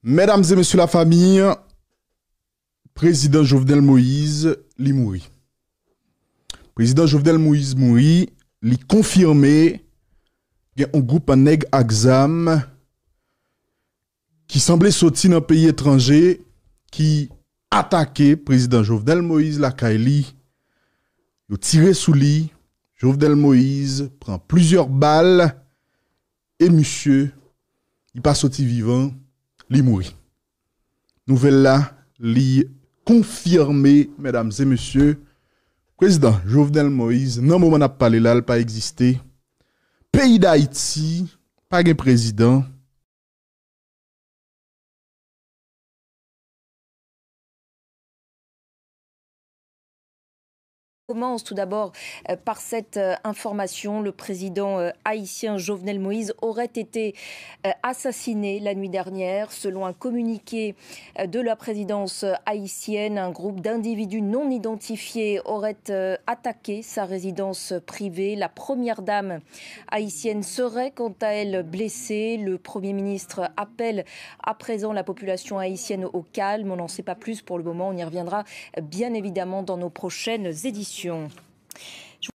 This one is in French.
Mesdames et messieurs la famille, président Jovenel Moïse, li mouri. Président Jovenel Moïse mouri, li confirmé qu'il y a un groupe en nèg exam qui semblait sortir dans un pays étranger qui attaquait président Jovenel Moïse la Kaili. Il tiré sous lui. Jovenel Moïse prend plusieurs balles et monsieur, il pas sorti vivant, il mourit. Nouvelle là, li confirmé, mesdames et messieurs, président Jovenel Moïse, non moment n'a parlé là, il pas existé. Pays d'Haïti, pas de président. Commence tout d'abord par cette information. Le président haïtien Jovenel Moïse aurait été assassiné la nuit dernière. Selon un communiqué de la présidence haïtienne, un groupe d'individus non identifiés aurait attaqué sa résidence privée. La première dame haïtienne serait quant à elle blessée. Le Premier ministre appelle à présent la population haïtienne au calme. On n'en sait pas plus pour le moment. On y reviendra bien évidemment dans nos prochaines éditions.